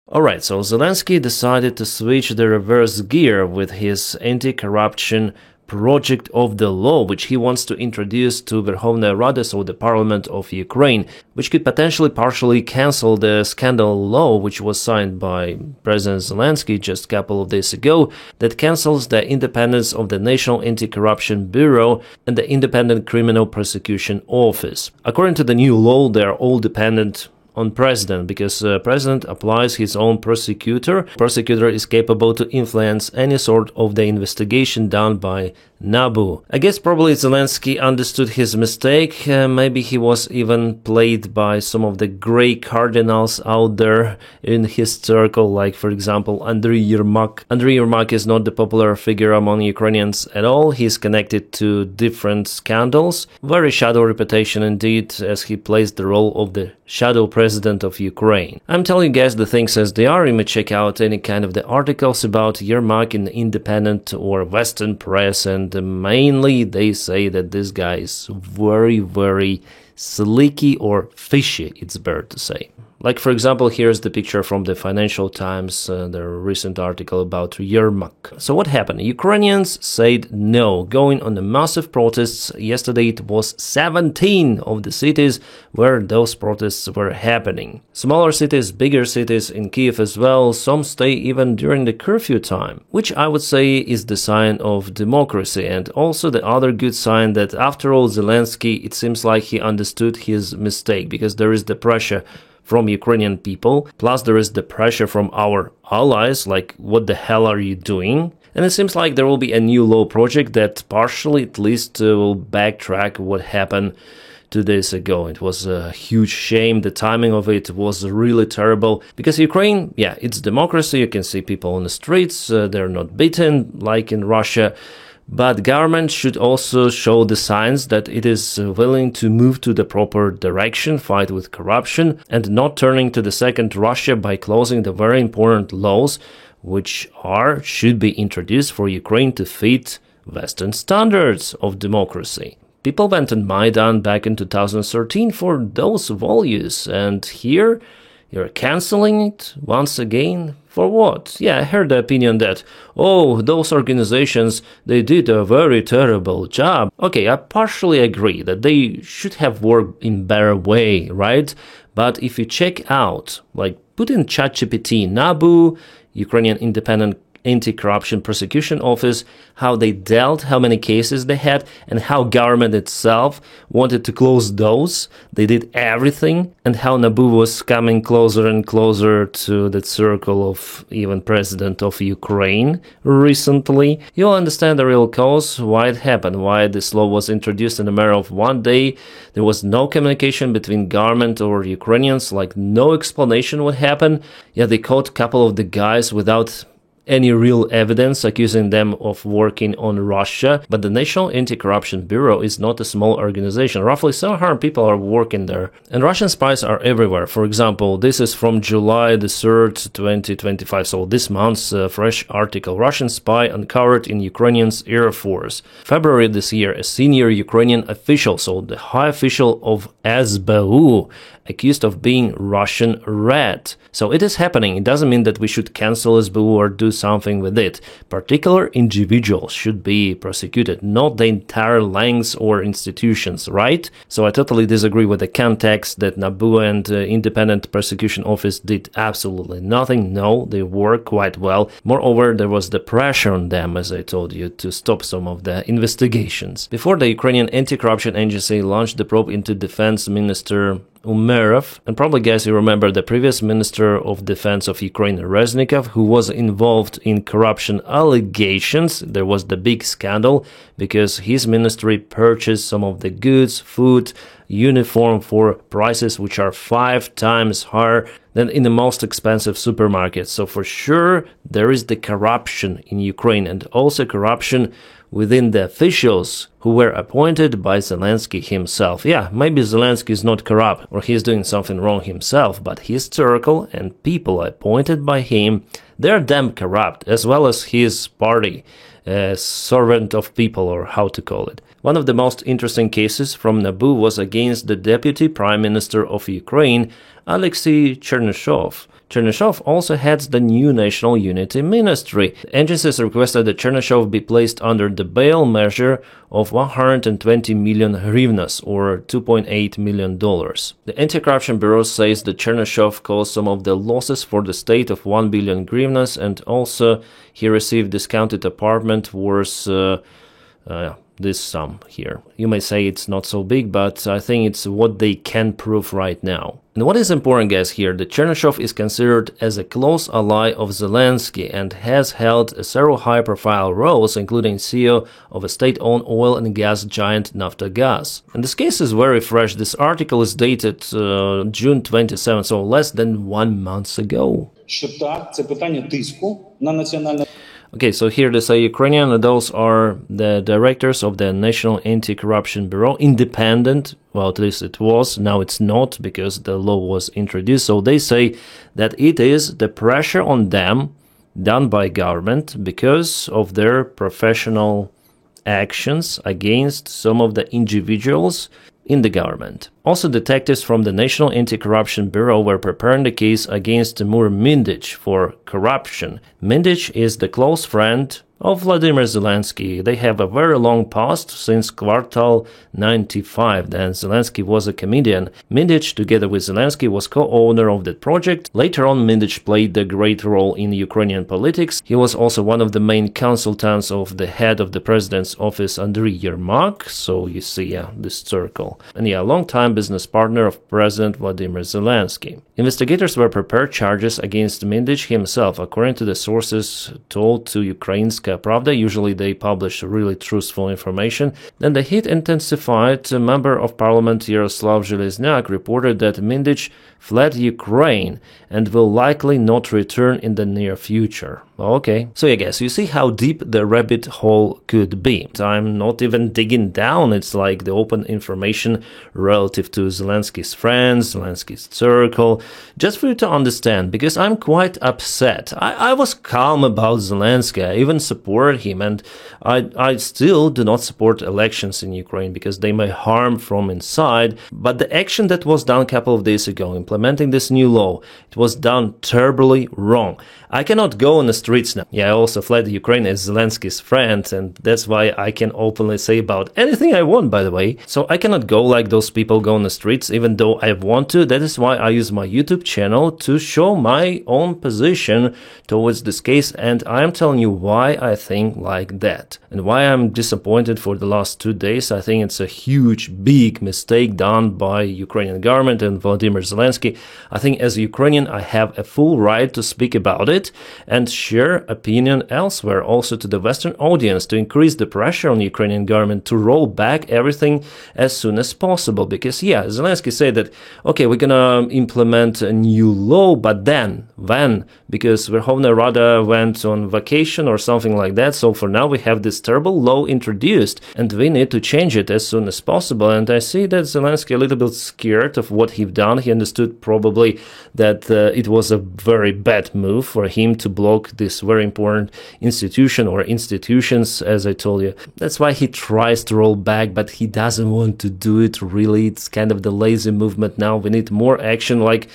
Alright, so Zelensky decided to switch the reverse gear with his anti-corruption project of the law, which he wants to introduce to Verkhovna Rada, so the parliament of Ukraine, which could potentially partially cancel the scandal law, which was signed by President Zelensky just a couple of days ago, that cancels the independence of the National Anti-Corruption Bureau and the Independent Criminal Prosecution Office. According to the new law, they are all dependent on president, because president applies his own prosecutor. Prosecutor is capable to influence any sort of the investigation done by NABU. I guess probably Zelensky understood his mistake. Maybe he was even played by some of the grey cardinals out there in his circle, like for example Andriy Yermak. Andriy Yermak is not the popular figure among Ukrainians at all. He's connected to different scandals. Very shadow reputation indeed, as he plays the role of the shadow president of Ukraine. I'm telling you guys the things as they are. You may check out any kind of the articles about Yermak in the independent or Western press, and mainly they say that this guy is very slicky or fishy, it's better to say. Like for example, here's the picture from the Financial Times, their recent article about Yermak. So what happened? Ukrainians said no, going on the massive protests. Yesterday it was 17 of the cities where those protests were happening. Smaller cities, bigger cities, in Kiev as well, some stay even during the curfew time, which I would say is the sign of democracy, and also the other good sign that after all Zelensky, it seems like he understood his mistake, because there is the pressure from Ukrainian people, plus there is the pressure from our allies, like what the hell are you doing? And it seems like there will be a new law project that partially at least will backtrack what happened 2 days ago. It was a huge shame. The timing of it was really terrible, because Ukraine, yeah, it's democracy. You can see people on the streets, they're not beaten like in Russia. But government should also show the signs that it is willing to move to the proper direction, fight with corruption, and not turning to the second Russia by closing the very important laws which should be introduced for Ukraine to fit Western standards of democracy. People went on Maidan back in 2013 for those values, and here you're canceling it once again? For what? Yeah, I heard the opinion that, oh, those organizations, they did a very terrible job. Okay, I partially agree that they should have worked in better way, right? But if you check out, like put in ChatGPT, NABU, Ukrainian Independent Anti-Corruption Prosecution Office, how they dealt, how many cases they had, and how government itself wanted to close those. They did everything, and how NABU was coming closer and closer to the circle of even president of Ukraine recently. You'll understand the real cause, why it happened, why this law was introduced in a matter of one day. There was no communication between government or Ukrainians, like no explanation what happened. Yeah, they caught a couple of the guys without any real evidence accusing them of working on Russia, but the National Anti-Corruption Bureau is not a small organization. Roughly 700 people are working there, and Russian spies are everywhere. For example, this is from July the 3rd, 2025, so this month's fresh article. Russian spy uncovered in Ukrainian's Air Force. February this year, a senior Ukrainian official, so the high official of SBU, accused of being Russian rat. So it is happening. It doesn't mean that we should cancel SBU or do something with it. Particular individuals should be prosecuted, not the entire lengths or institutions, right? So I totally disagree with the context that NABU and Independent Prosecution Office did absolutely nothing. No, they work quite well. Moreover, there was the pressure on them, as I told you, to stop some of the investigations. Before, the Ukrainian Anti-Corruption Agency launched the probe into Defense Minister Umerov, and probably guys you remember the previous Minister of Defense of Ukraine, Reznikov, who was involved in corruption allegations. There was the big scandal because his ministry purchased some of the goods, food, uniform for prices which are 5 times higher than in the most expensive supermarkets. So for sure there is the corruption in Ukraine, and also corruption within the officials who were appointed by Zelensky himself. Yeah, maybe Zelensky is not corrupt or he's doing something wrong himself, but his circle and people appointed by him, they're damn corrupt, as well as his party, servant of people, or how to call it. One of the most interesting cases from NABU was against the Deputy Prime Minister of Ukraine, Alexei Chernyshov. Chernyshov also heads the new National Unity Ministry. The agencies requested that Chernyshov be placed under the bail measure of 120 million hryvnias, or $2.8 million. The Anti-Corruption Bureau says that Chernyshov caused some of the losses for the state of 1 billion hryvnias, and also he received discounted apartment worth this sum here. You may say it's not so big, but I think it's what they can prove right now. And what is important, guys, here, that Chernyshov is considered as a close ally of Zelensky and has held several high-profile roles, including CEO of a state-owned oil and gas giant Naftogaz. And this case is very fresh. This article is dated June 27, so less than 1 month ago. Okay, so here they say Ukrainian, those are the directors of the National Anti-Corruption Bureau, independent, well, at least it was, now it's not because the law was introduced. So they say that it is the pressure on them done by government because of their professional actions against some of the individuals in the government. Also, detectives from the National Anti-Corruption Bureau were preparing the case against Timur Mindich for corruption. Mindich is the close friend of Vladimir Zelensky. They have a very long past since Kvartal 95, then Zelensky was a comedian. Mindich, together with Zelensky, was co-owner of that project. Later on, Mindich played a great role in Ukrainian politics. He was also one of the main consultants of the head of the president's office, Andriy Yermak, so you see, this circle. And a long-time business partner of President Vladimir Zelensky. Investigators were prepared charges against Mindich himself, according to the sources told to Ukrainska Pravda. Usually they publish really truthful information. Then the heat intensified. A member of parliament Yaroslav Zhelezniak reported that Mindich fled Ukraine and will likely not return in the near future. Okay, so I guess you see how deep the rabbit hole could be. I'm not even digging down, it's like the open information relative to Zelensky's friends, Zelensky's circle, just for you to understand, because I'm quite upset. I was calm about Zelensky, I even support him, and I still do not support elections in Ukraine because they may harm from inside, but the action that was done a couple of days ago, implementing this new law, it was done terribly wrong. I cannot go on the streets now. Yeah, I also fled Ukraine as Zelensky's friend, and that's why I can openly say about anything I want, by the way. So I cannot go like those people go on the streets, even though I want to. That is why I use my YouTube channel to show my own position towards this case, and I am telling you why I think like that. And why I'm disappointed for the last 2 days. I think it's a huge, big mistake done by Ukrainian government and Vladimir Zelensky. I think as a Ukrainian, I have a full right to speak about it and share opinion elsewhere, also to the Western audience, to increase the pressure on the Ukrainian government to roll back everything as soon as possible. Because, yeah, Zelensky said that, okay, we're gonna implement a new law, but then, when? Because Verkhovna Rada went on vacation or something like that, so for now we have this terrible law introduced, and we need to change it as soon as possible. And I see that Zelensky a little bit scared of what he've done. He understood probably that it was a very bad move for him to block this very important institution or institutions, as I told you. That's why he tries to roll back, but he doesn't want to do it really. It's kind of the lazy movement now. We need more action. Like,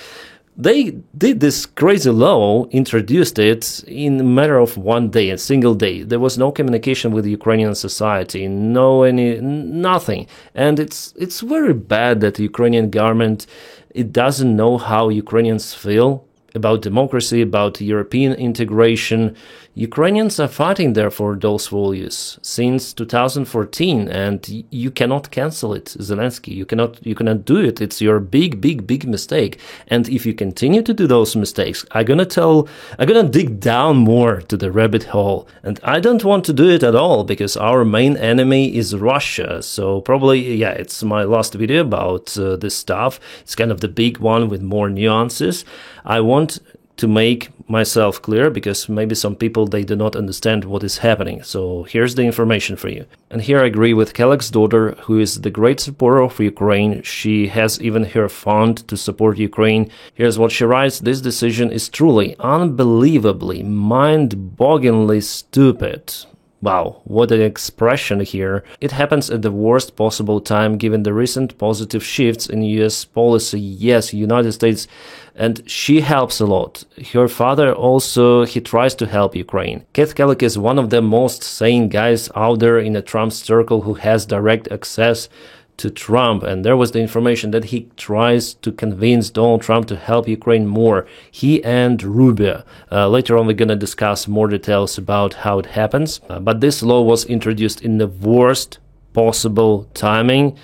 they did this crazy law, introduced it in a matter of 1 day, a single day. There was no communication with Ukrainian society, nothing. And it's very bad that the Ukrainian government, it doesn't know how Ukrainians feel about democracy, about European integration. Ukrainians are fighting there for those values since 2014, and you cannot cancel it, Zelensky. You cannot do it. It's your big mistake. And if you continue to do those mistakes, I'm gonna dig down more to the rabbit hole. And I don't want to do it at all because our main enemy is Russia. So probably, yeah, it's my last video about this stuff. It's kind of the big one with more nuances. I want to make myself clear because maybe some people, they do not understand what is happening. So here's the information for you. And here I agree with Kelleck's daughter, who is the great supporter of Ukraine. She has even her fund to support Ukraine. Here's what she writes: "This decision is truly, unbelievably, mind-bogglingly stupid." Wow, what an expression here. It happens at the worst possible time given the recent positive shifts in US policy. Yes, United States, and she helps a lot. Her father also, he tries to help Ukraine. Keith Kellogg is one of the most sane guys out there in the Trump circle who has direct access to Trump, and there was the information that he tries to convince Donald Trump to help Ukraine more. He and Rubio. Later on we're gonna discuss more details about how it happens, but this law was introduced in the worst possible timing.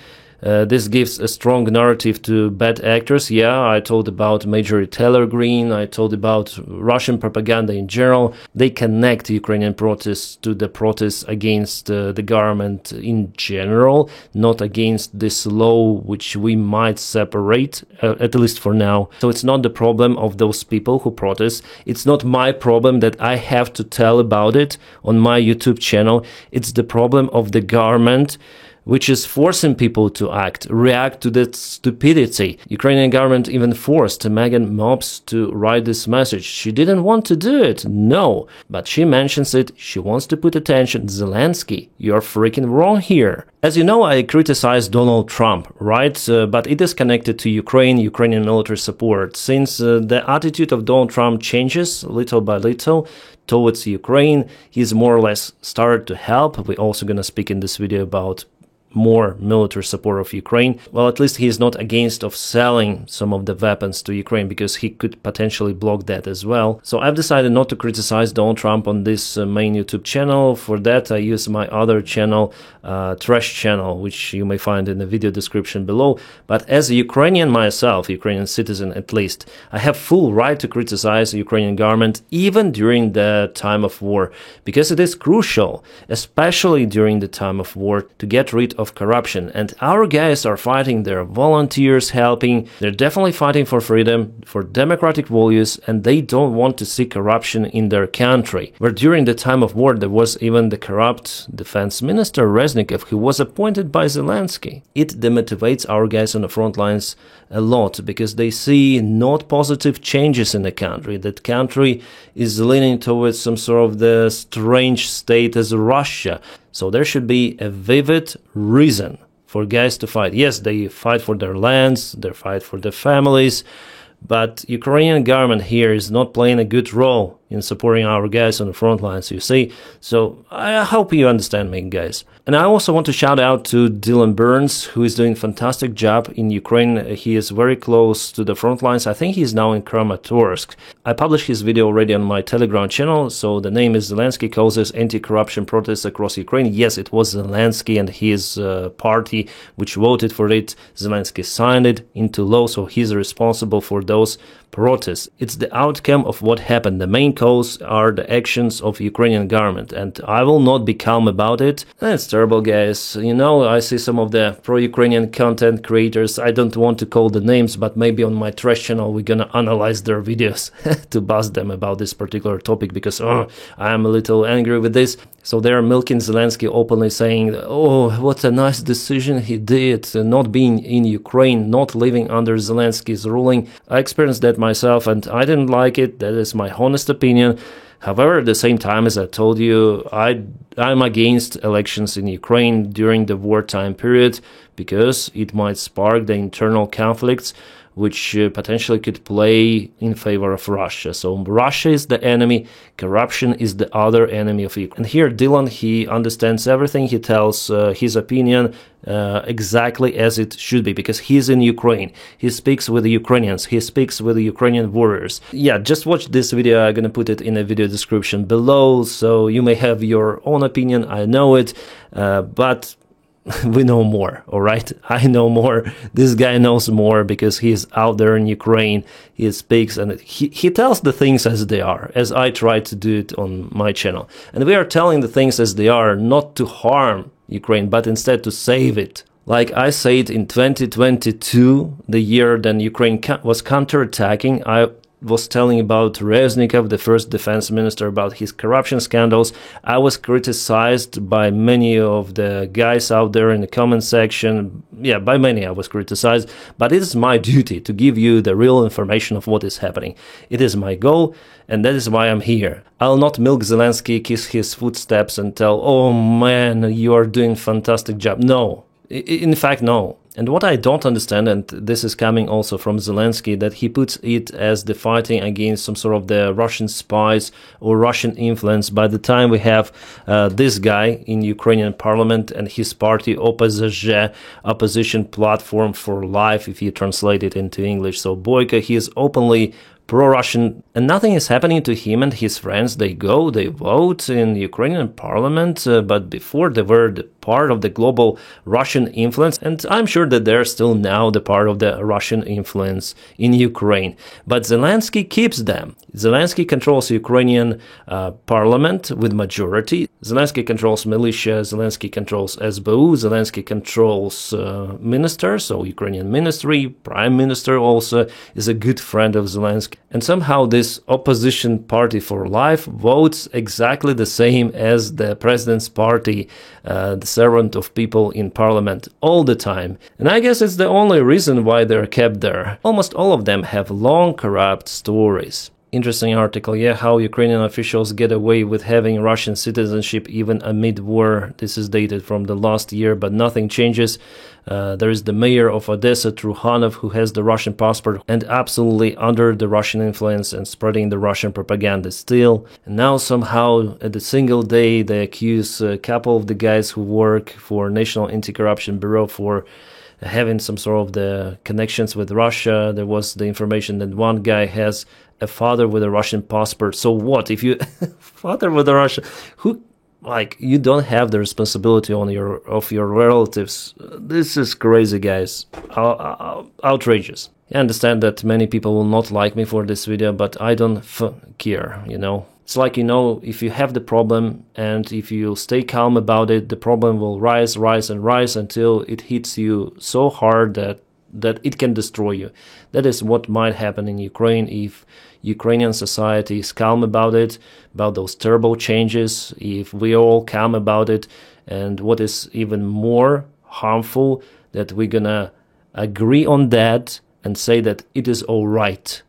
This gives a strong narrative to bad actors. Yeah, I told about Major Taylor Greene, I told about Russian propaganda in general. They connect Ukrainian protests to the protests against the government in general, not against this law, which we might separate, at least for now. So it's not the problem of those people who protest. It's not my problem that I have to tell about it on my YouTube channel. It's the problem of the government, which is forcing people to react to that stupidity. Ukrainian government even forced Meghan Mobs to write this message. She didn't want to do it, no, but she mentions it. She wants to put attention. Zelensky, you're freaking wrong here. As you know, I criticize Donald Trump, right? But it is connected to Ukrainian military support. Since the attitude of Donald Trump changes little by little towards Ukraine, he's more or less started to help. We're also going to speak in this video about more military support of Ukraine. Well, at least he is not against of selling some of the weapons to Ukraine, because he could potentially block that as well. So I've decided not to criticize Donald Trump on this main YouTube channel. For that, I use my other channel, Trash channel, which you may find in the video description below. But as a Ukrainian myself, Ukrainian citizen at least, I have full right to criticize the Ukrainian government even during the time of war, because it is crucial, especially during the time of war, to get rid of corruption. And our guys are fighting, they're volunteers helping, they're definitely fighting for freedom, for democratic values, and they don't want to see corruption in their country. Where during the time of war there was even the corrupt defense minister Reznikov, who was appointed by Zelensky. It demotivates our guys on the front lines a lot, because they see not positive changes in the country. That country is leaning towards some sort of the strange state as Russia. So there should be a vivid reason for guys to fight. Yes, they fight for their lands, they fight for their families, but Ukrainian government here is not playing a good role in supporting our guys on the front lines, you see. So I hope you understand me, guys. And I also want to shout out to Dylan Burns, who is doing a fantastic job in Ukraine. He is very close to the front lines. I think he's now in Kramatorsk. I published his video already on my Telegram channel. So the name is Zelensky causes anti-corruption protests across Ukraine. Yes, it was Zelensky and his party which voted for it. Zelensky signed it into law, so he's responsible for those protests. It's the outcome of what happened. The main cause are the actions of Ukrainian government, and I will not be calm about it. It's terrible, guys. You know, I see some of the pro-Ukrainian content creators. I don't want to call the names, but maybe on my trash channel we're gonna analyze their videos to buzz them about this particular topic, because I am a little angry with this. So they are milking Zelensky openly, saying, oh, what a nice decision he did, not being in Ukraine, not living under Zelensky's ruling. I experienced that myself and I didn't like it. That is my honest opinion. However, at the same time, as I told you, I'm against elections in Ukraine during the wartime period, because it might spark the internal conflicts which potentially could play in favor of Russia. So Russia is the enemy, corruption is the other enemy of Ukraine. And here Dylan, he understands everything, he tells his opinion exactly as it should be, because he's in Ukraine. He speaks with the Ukrainians, he speaks with the Ukrainian warriors. Yeah, just watch this video, I'm gonna put it in the video description below, so you may have your own opinion, I know it, but we know more, all right? I know more. This guy knows more because he's out there in Ukraine. He speaks and he tells the things as they are, as I try to do it on my channel. And we are telling the things as they are, not to harm Ukraine, but instead to save it. Like I said in 2022, the year then Ukraine was counterattacking, was telling about Reznikov, the first defense minister, about his corruption scandals, I was criticized by many of the guys out there in the comment section. Yeah, by many I was criticized, but it is my duty to give you the real information of what is happening. It is my goal, and that is why I'm here. I'll not milk Zelensky, kiss his footsteps and tell, oh man, you are doing fantastic job. No. In fact, no. And what I don't understand, and this is coming also from Zelensky, that he puts it as the fighting against some sort of the Russian spies or Russian influence. By the time we have this guy in Ukrainian parliament and his party OPZZ, Opposition Platform for Life, if you translate it into English. So Boyka, he is openly pro-Russian, and nothing is happening to him and his friends. They go, they vote in Ukrainian parliament, but before they were the part of the global Russian influence, and I'm sure that they're still now the part of the Russian influence in Ukraine. But Zelensky keeps them. Zelensky controls Ukrainian parliament with majority. Zelensky controls militia, Zelensky controls SBU, Zelensky controls ministers, so Ukrainian ministry, prime minister also is a good friend of Zelensky. And somehow this opposition party for life votes exactly the same as the president's party, the servant of people in parliament, all the time. And I guess it's the only reason why they're kept there. Almost all of them have long corrupt stories. Interesting article, yeah, how Ukrainian officials get away with having Russian citizenship even amid war. This is dated from the last year, but nothing changes. There is the mayor of Odessa, Trukhanov, who has the Russian passport and absolutely under the Russian influence and spreading the Russian propaganda still. And now somehow at a single day they accuse a couple of the guys who work for National Anti-Corruption Bureau for having some sort of the connections with Russia. There was the information that one guy has a father with a Russian passport. So what if you father with a Russian, who, like, you don't have the responsibility on your relatives? This is crazy, guys. Outrageous. I understand that many people will not like me for this video, but I don't care, you know. It's like, you know, if you have the problem and if you stay calm about it, the problem will rise until it hits you so hard that it can destroy you. That is what might happen in Ukraine if Ukrainian society is calm about it, about those terrible changes, if we are all calm about it, and what is even more harmful, that we're gonna agree on that and say that it is all right.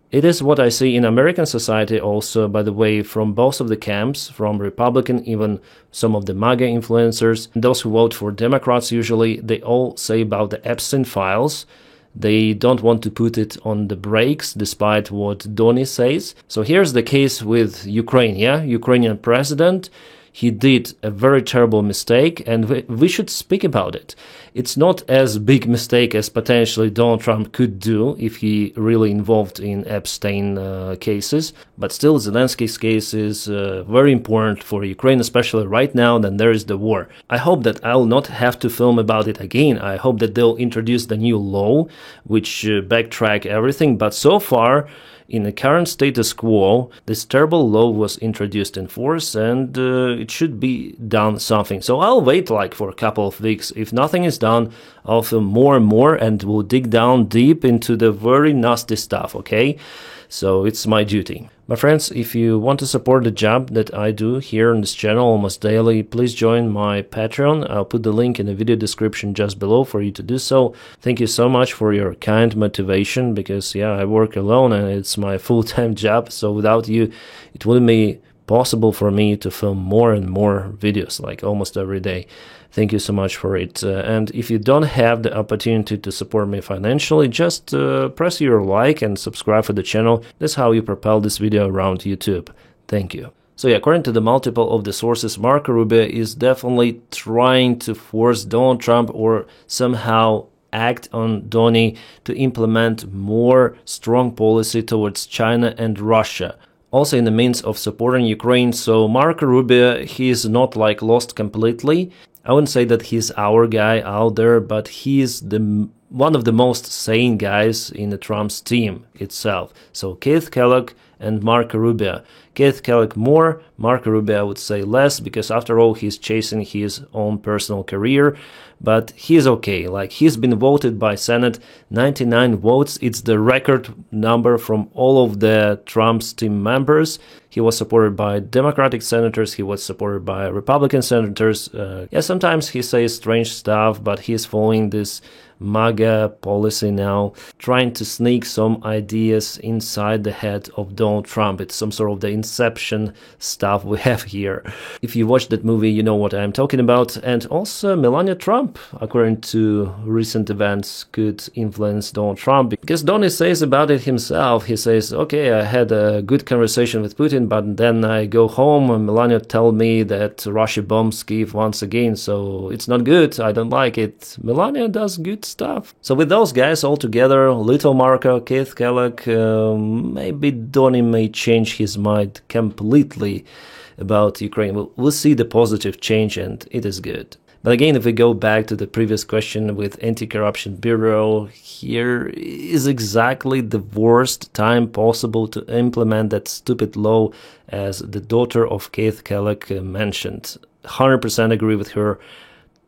It is what I see in American society also, by the way, from both of the camps, from Republican, even some of the MAGA influencers, and those who vote for Democrats usually, they all say about the Epstein files. They don't want to put it on the brakes, despite what Donny says. So here's the case with Ukraine, yeah? Ukrainian president. He did a very terrible mistake, and we should speak about it. It's not as big mistake as potentially Donald Trump could do if he really involved in Epstein cases, but still Zelensky's case is very important for Ukraine, especially right now that there is the war. I hope that I'll not have to film about it again. I hope that they'll introduce the new law, which backtrack everything, but so far, in the current status quo, this terrible law was introduced in force, and it should be done something. So I'll wait like for a couple of weeks. If nothing is done, I'll film more and more, and we'll dig down deep into the very nasty stuff, okay? So it's my duty. My friends, if you want to support the job that I do here on this channel almost daily, please join my Patreon. I'll put the link in the video description just below for you to do so. Thank you so much for your kind motivation, because yeah, I work alone and it's my full-time job. So without you, it wouldn't be possible for me to film more and more videos, like almost every day. Thank you so much for it. And if you don't have the opportunity to support me financially, just press your like and subscribe for the channel. That's how you propel this video around YouTube. Thank you. So yeah, according to the multiple of the sources, Marco Rubio is definitely trying to force Donald Trump or somehow act on Donny to implement more strong policy towards China and Russia. Also in the means of supporting Ukraine. So Marco Rubio, he is not like lost completely. I wouldn't say that he's our guy out there, but he's the one of the most sane guys in the Trump's team itself. So Keith Kellogg and Marco Rubio. Keith Kellogg more, Marco Rubio I would say less, because after all he's chasing his own personal career, but he's okay. Like, he's been voted by Senate 99 votes. It's the record number from all of the Trump's team members. He was supported by Democratic senators, he was supported by Republican senators. Sometimes he says strange stuff, but he's following this MAGA policy now, trying to sneak some ideas inside the head of Donald Trump. It's some sort of the Inception stuff we have here. If you watched that movie, you know what I'm talking about. And also Melania Trump, according to recent events, could influence Donald Trump, because Donnie says about it himself. He says, okay, I had a good conversation with Putin, but then I go home and Melania tell me that Russia bombs Kyiv once again, so it's not good, I don't like it. Melania does good stuff. So with those guys all together, Little Marco, Keith Kellogg, maybe Donnie may change his mind completely about Ukraine. We'll see the positive change, and it is good. But again, if we go back to the previous question with Anti-Corruption Bureau, here is exactly the worst time possible to implement that stupid law, as the daughter of Keith Kellogg mentioned. 100% agree with her,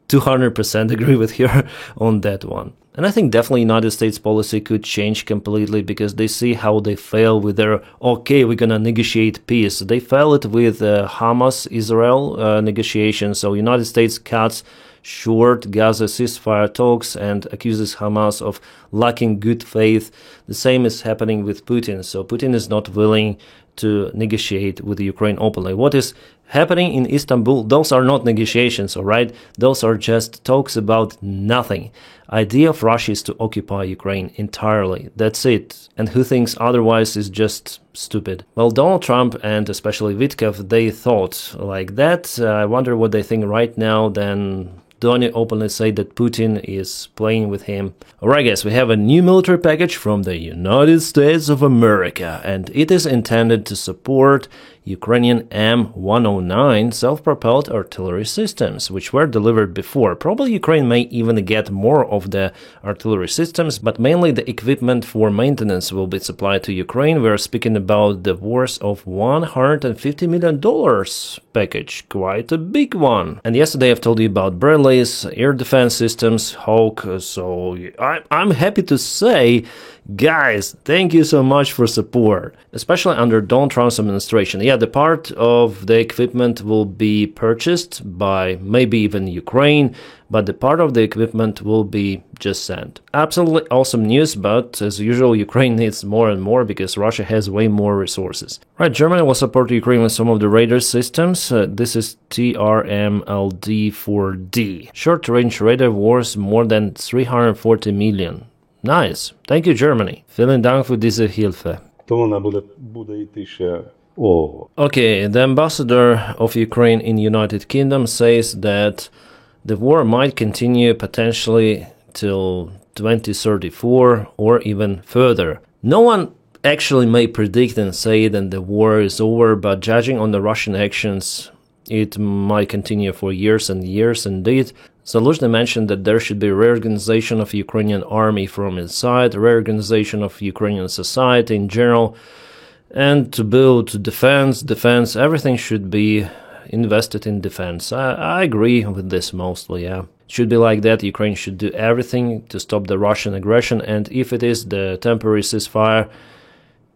200% agree with her on that one. And I think definitely United States policy could change completely, because they see how they fail with their, okay, we're gonna negotiate peace. They failed with Hamas-Israel negotiations, so United States cuts short Gaza ceasefire talks and accuses Hamas of lacking good faith. The same is happening with Putin, so Putin is not willing to negotiate with Ukraine openly. What is happening in Istanbul, those are not negotiations, alright? Those are just talks about nothing. Idea of Russia is to occupy Ukraine entirely. That's it. And who thinks otherwise is just stupid. Well, Donald Trump and especially Witkoff, they thought like that. I wonder what they think right now. Then Donnie openly said that Putin is playing with him. Alright guys, we have a new military package from the United States of America, and it is intended to support Ukrainian M109 self-propelled artillery systems, which were delivered before. Probably Ukraine may even get more of the artillery systems, but mainly the equipment for maintenance will be supplied to Ukraine. We are speaking about the worth of $150 million package, quite a big one. And yesterday I've told you about Bradley's air defense systems, Hawk, so I'm happy to say, guys, thank you so much for support, especially under Donald Trump's administration. Yeah, the part of the equipment will be purchased by maybe even Ukraine, but the part of the equipment will be just sent. Absolutely awesome news, but as usual, Ukraine needs more and more because Russia has way more resources. Right, Germany will support Ukraine with some of the radar systems. This is TRMLD-4D. Short-range radar worth more than 340 million. Nice. Thank you, Germany. Vielen Dank für diese Hilfe. Okay, the ambassador of Ukraine in United Kingdom says that the war might continue potentially till 2034 or even further. No one actually may predict and say that the war is over, but judging on the Russian actions, it might continue for years and years indeed. Zelensky mentioned that there should be reorganization of Ukrainian army from inside, reorganization of Ukrainian society in general, and to build defense, everything should be invested in defense. I agree with this mostly, yeah. It should be like that. Ukraine should do everything to stop the Russian aggression, and if it is the temporary ceasefire,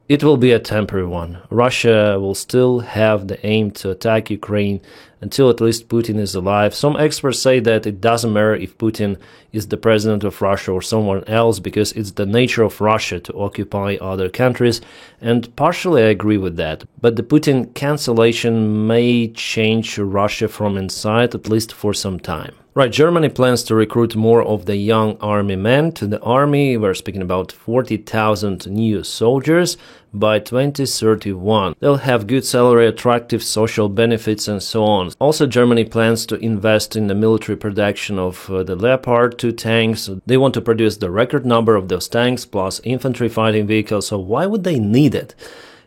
it will be a temporary one. Russia will still have the aim to attack Ukraine until at least Putin is alive. Some experts say that it doesn't matter if Putin is the president of Russia or someone else, because it's the nature of Russia to occupy other countries, and partially I agree with that. But the Putin cancellation may change Russia from inside, at least for some time. Right, Germany plans to recruit more of the young army men to the army. We're speaking about 40,000 new soldiers by 2031. They'll have good salary, attractive social benefits, and so on. Also, Germany plans to invest in the military production of the Leopard 2 tanks. They want to produce the record number of those tanks, plus infantry fighting vehicles, so why would they need it?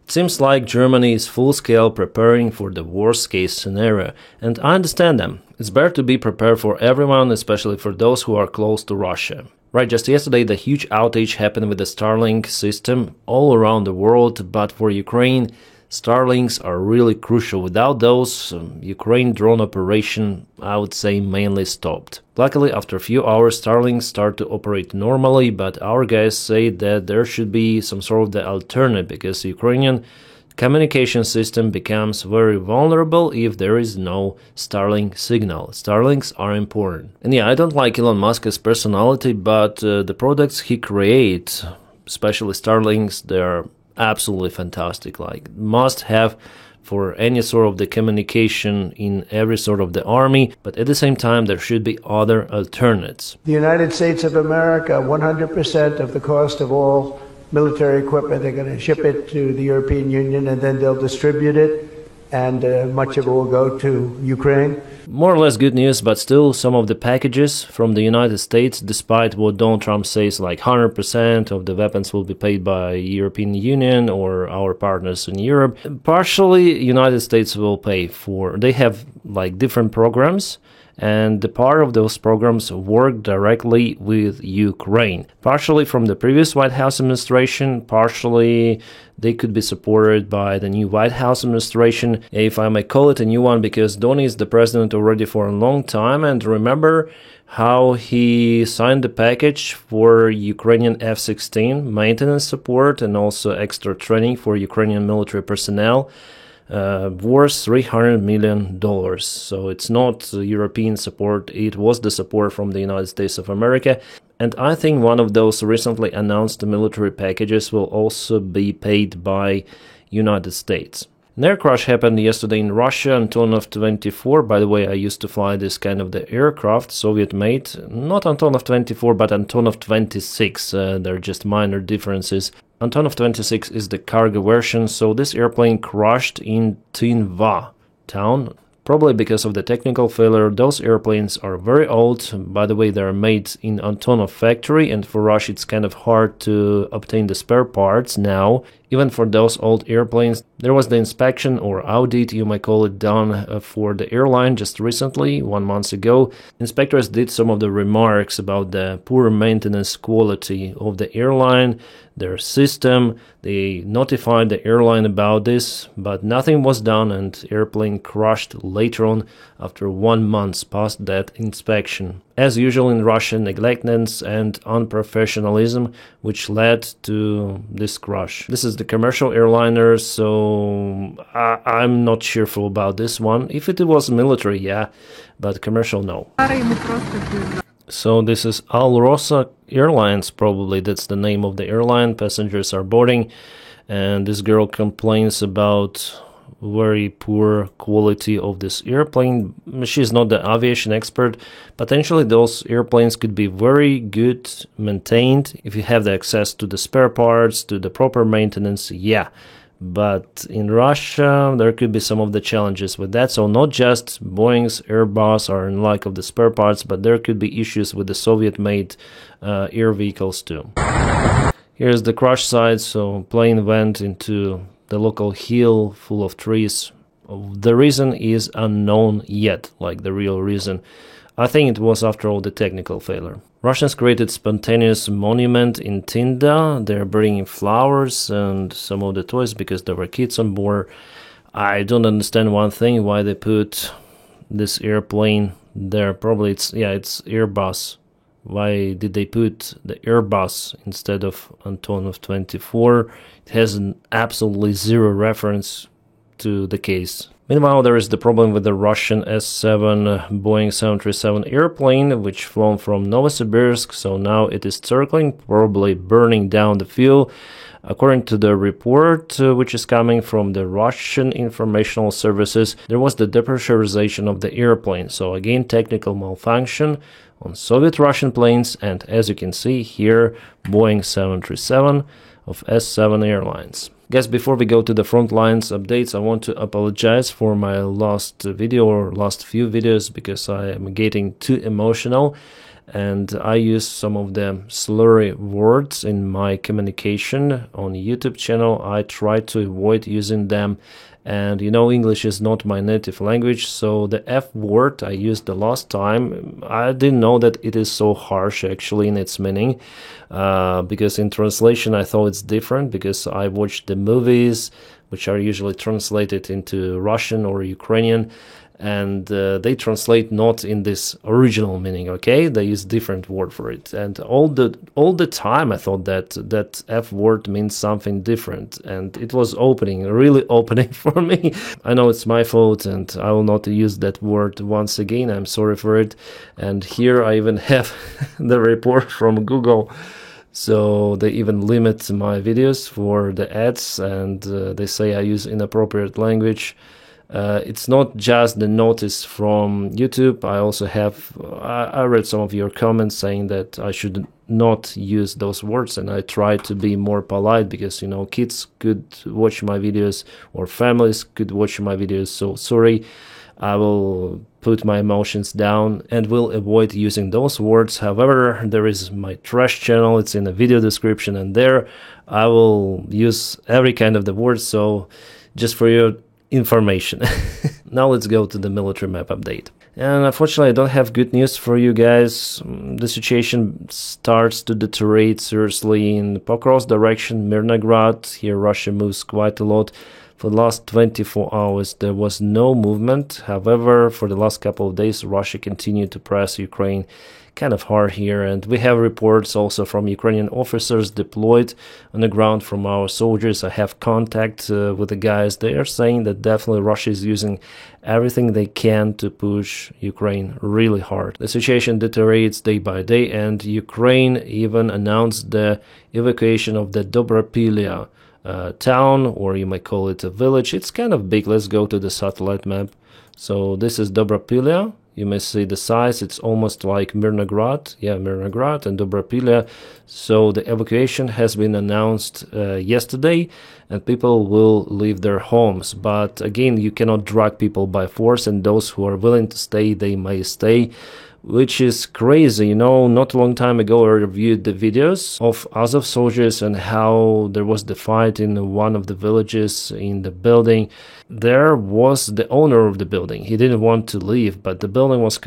It seems like Germany is full-scale preparing for the worst-case scenario, and I understand them. It's better to be prepared for everyone, especially for those who are close to Russia. Right, just yesterday the huge outage happened with the Starlink system all around the world, but for Ukraine, Starlinks are really crucial. Without those, Ukraine drone operation, I would say, mainly stopped. Luckily, after a few hours, Starlinks start to operate normally, but our guys say that there should be some sort of the alternative, because the Ukrainian communication system becomes very vulnerable if there is no Starlink signal. Starlinks are important. And yeah, I don't like Elon Musk's personality, but the products he creates, especially Starlinks, they're absolutely fantastic. Like, must have for any sort of the communication in every sort of the army, but at the same time there should be other alternatives. The United States of America, 100% of the cost of all military equipment, they're going to ship it to the European Union and then they'll distribute it, and much of it will go to Ukraine. More or less good news, but still some of the packages from the United States, despite what Donald Trump says, like 100% of the weapons will be paid by European Union or our partners in Europe, partially United States will pay for. They have like different programs, and the part of those programs work directly with Ukraine. Partially from the previous White House administration, partially they could be supported by the new White House administration, if I may call it a new one, because Donny is the president already for a long time, and remember how he signed the package for Ukrainian F-16 maintenance support and also extra training for Ukrainian military personnel. Worth $300 million. So it's not European support, it was the support from the United States of America. And I think one of those recently announced military packages will also be paid by United States. An air crash happened yesterday in Russia, Antonov 24. By the way, I used to fly this kind of the aircraft, Soviet-made. Not Antonov 24, but Antonov 26. There are just minor differences. Antonov 26 is the cargo version, so this airplane crashed in Tynva town, probably because of the technical failure. Those airplanes are very old. By the way, they are made in Antonov factory, and for Russia it's kind of hard to obtain the spare parts now. Even for those old airplanes, there was the inspection or audit, you might call it, done for the airline just recently, 1 month ago. Inspectors did some of the remarks about the poor maintenance quality of the airline, their system. They notified the airline about this, but nothing was done, and airplane crashed later on after 1 month past that inspection. As usual in Russia, negligence and unprofessionalism, which led to this crash. This is the commercial airliner, so I'm not cheerful about this one. If it was military, yeah, but commercial, no. So this is Rosa Airlines, probably that's the name of the airline. Passengers are boarding, and this girl complains about very poor quality of this airplane. She's not the aviation expert. Potentially those airplanes could be very good maintained if you have the access to the spare parts, to the proper maintenance, yeah. But in Russia there could be some of the challenges with that. So not just Boeing's, Airbus are in lack of the spare parts, but there could be issues with the Soviet-made air vehicles too. Here's the crash site. So plane went into the local hill full of trees. The reason is unknown yet, like the real reason. I think it was after all the technical failure. Russians created spontaneous monument in Tinda. They're bringing flowers and some of the toys because there were kids on board. I don't understand one thing, why they put this airplane there. Probably it's Airbus. Why did they put the Airbus instead of Antonov 24? It has absolutely zero reference to the case. Meanwhile, there is the problem with the Russian S-7 Boeing 737 airplane, which flown from Novosibirsk, so now it is circling, probably burning down the fuel. According to the report, which is coming from the Russian informational services, there was the depressurization of the airplane. So again, technical malfunction on Soviet-Russian planes, and as you can see here, Boeing 737 of S-7 Airlines. Guys, before we go to the front lines updates, I want to apologize for my last video or last few videos because I am getting too emotional. and I use some of the slurry words in my communication on YouTube channel. I try to avoid using them, and English is not my native language, so the F word I used the last time, I didn't know that it is so harsh actually in its meaning, because in translation I thought it's different, because I watched the movies which are usually translated into Russian or Ukrainian, and they translate not in this original meaning, okay? They use different word for it, and all the time I thought that F word means something different, and it was really opening for me. I know it's my fault, and I will not use that word once again. I'm sorry for it. And here I even have the report from Google. So they even limit my videos for the ads, and they say I use inappropriate language. It's not just the notice from YouTube. I also have, I read some of your comments saying that I should not use those words, and I try to be more polite, because kids could watch my videos or families could watch my videos. So sorry, I will put my emotions down and will avoid using those words. However, there is my trash channel, it's in the video description, and there I will use every kind of the words, so just for your information. Now let's go to the military map update. And unfortunately I don't have good news for you guys. The situation starts to deteriorate seriously in Pokrovsk direction, Mirnograd. Here Russia moves quite a lot. For the last 24 hours there was no movement. However, for the last couple of days Russia continued to press Ukraine kind of hard here, and we have reports also from Ukrainian officers deployed on the ground, from our soldiers. I have contact with the guys. They are saying that definitely Russia is using everything they can to push Ukraine really hard. The situation deteriorates day by day, and Ukraine even announced the evacuation of the Dobropilya town, or you might call it a village. It's kind of big. Let's go to the satellite map. So this is Dobropilya. You may see the size, it's almost like Mirnograd, Mirnograd and Dobropilya. So the evacuation has been announced yesterday, and people will leave their homes. But again, you cannot drag people by force, and those who are willing to stay, they may stay, which is crazy. Not a long time ago I reviewed the videos of Azov soldiers and how there was the fight in one of the villages in the building. There was the owner of the building. He didn't want to leave, but the building was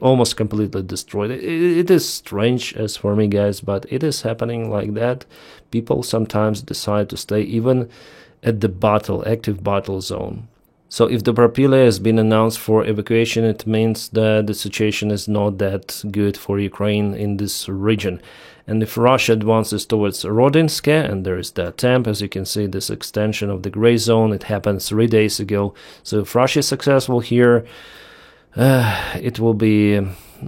almost completely destroyed. It is strange as for me, guys, but it is happening like that. People sometimes decide to stay even at the active battle zone. So if Dobropilya has been announced for evacuation, it means that the situation is not that good for Ukraine in this region. And if Russia advances towards Rodinsk, and there is the attempt, as you can see, this extension of the gray zone, it happened 3 days ago. So if Russia is successful here, it will be,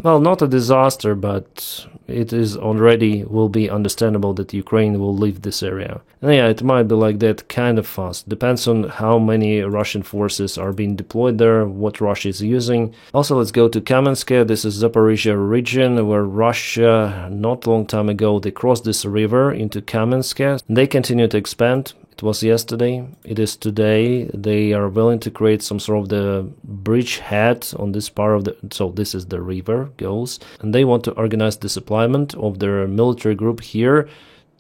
well, not a disaster, but it is already will be understandable that Ukraine will leave this area. And yeah, it might be like that kind of fast. Depends on how many Russian forces are being deployed there, what Russia is using. Also, let's go to Kamensk. This is Zaporizhia region, where Russia, not long time ago, they crossed this river into Kamensk. They continue to expand. It was yesterday, it is today. They are willing to create some sort of the bridgehead on this part of the, so this is the river goes, and they want to organize the deployment of their military group here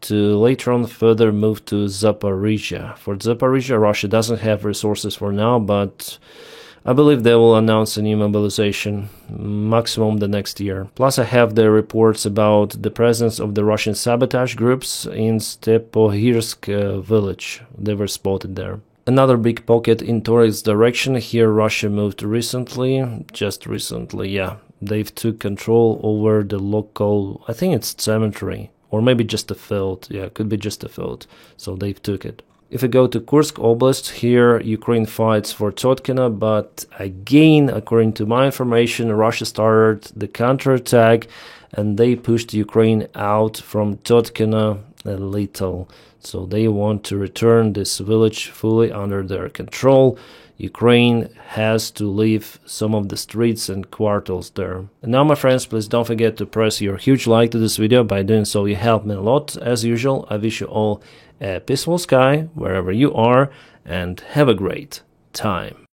to later on further move to Zaporizhia. For Zaporizhia, Russia doesn't have resources for now, but I believe they will announce a new mobilization, maximum the next year. Plus I have the reports about the presence of the Russian sabotage groups in Stepohirsk village. They were spotted there. Another big pocket in Torres direction. Here Russia moved recently, just recently, yeah. They've took control over the local, I think it's cemetery, or maybe just a field. Yeah, could be just a field. So they've took it. If we go to Kursk Oblast, here Ukraine fights for Totkina, but again, according to my information, Russia started the counterattack and they pushed Ukraine out from Totkina a little. So they want to return this village fully under their control. Ukraine has to leave some of the streets and quarters there. And now, my friends, please don't forget to press your huge like to this video. By doing so, you help me a lot. As usual, I wish you all a peaceful sky wherever you are, and have a great time.